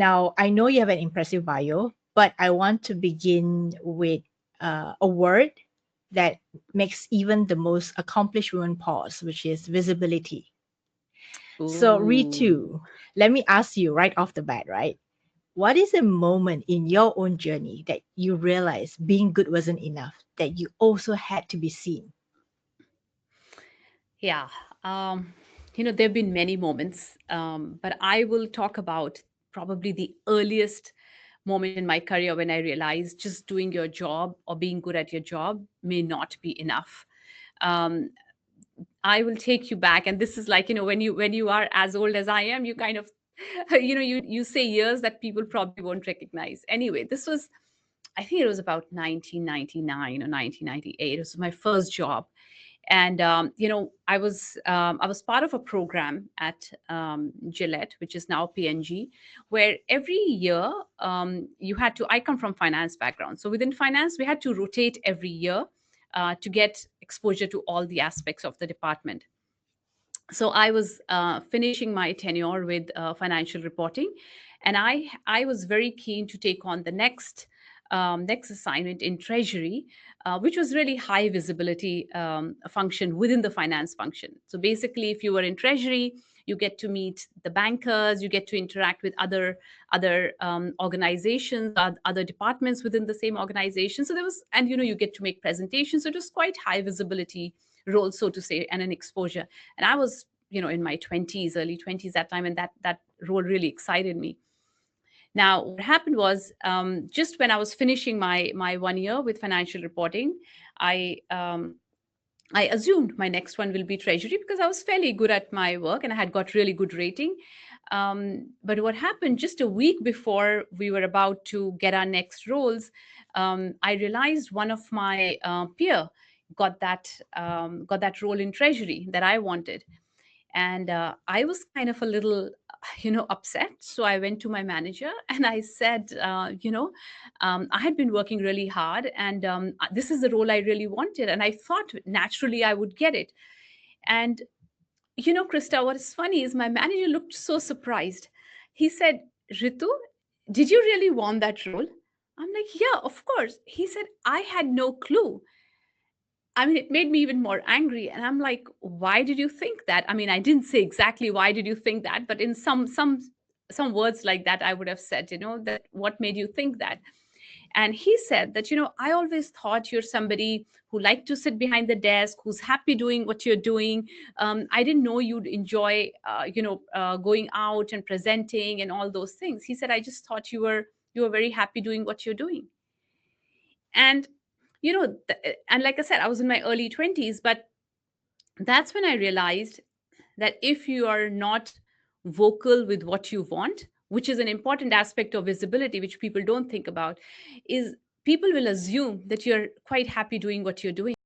Now, I know you have an impressive bio, but I want to begin with a word that makes even the most accomplished woman pause, which is visibility. So, Ooh. Ritu, let me ask you right off the bat, right? What is a moment in your own journey that you realized being good wasn't enough, that you also had to be seen? Yeah. There have been many moments, but I will talk about probably the earliest moment in my career when I realized just doing your job or being good at your job may not be enough. Um, I will take you back, and this is like, when you are as old as I am, you kind of, you say years that people probably won't recognize. Anyway, this was, I think it was about 1999 or 1998. It was my first job, and I was part of a program at Gillette, which is now PNG, where every year you had to. I come from finance background, so within finance we had to rotate every year to get exposure to all the aspects of the department. So I was finishing my tenure with financial reporting, and I was very keen to take on the next assignment in treasury, which was really high visibility function within the finance function. So basically, if you were in treasury, you get to meet the bankers, you get to interact with other organizations, other departments within the same organization. So there was, and you get to make presentations. So it was quite high visibility role, so to say, and an exposure. And I was, in my 20s, early 20s that time, and that role really excited me. Now what happened was, just when I was finishing my 1 year with financial reporting, I assumed my next one will be treasury because I was fairly good at my work and I had got really good rating. But what happened just a week before we were about to get our next roles, I realized one of my peer got that role in treasury that I wanted, and I was kind of a little upset. So I went to my manager and I said, I had been working really hard, and this is the role I really wanted, and I thought naturally I would get it. And Krista, what is funny is my manager looked so surprised. He said, Ritu, did you really want that role? I'm like, yeah, of course. He said, I had no clue. I mean, it made me even more angry. And I'm like, why did you think that? I mean, I didn't say exactly why did you think that, but in some words like that, I would have said, that what made you think that? And he said that, I always thought you're somebody who liked to sit behind the desk, who's happy doing what you're doing. I didn't know you'd enjoy, going out and presenting and all those things. He said, I just thought you were very happy doing what you're doing. And and like I said, I was in my early 20s, but that's when I realized that if you are not vocal with what you want, which is an important aspect of visibility, which people don't think about, is people will assume that you're quite happy doing what you're doing.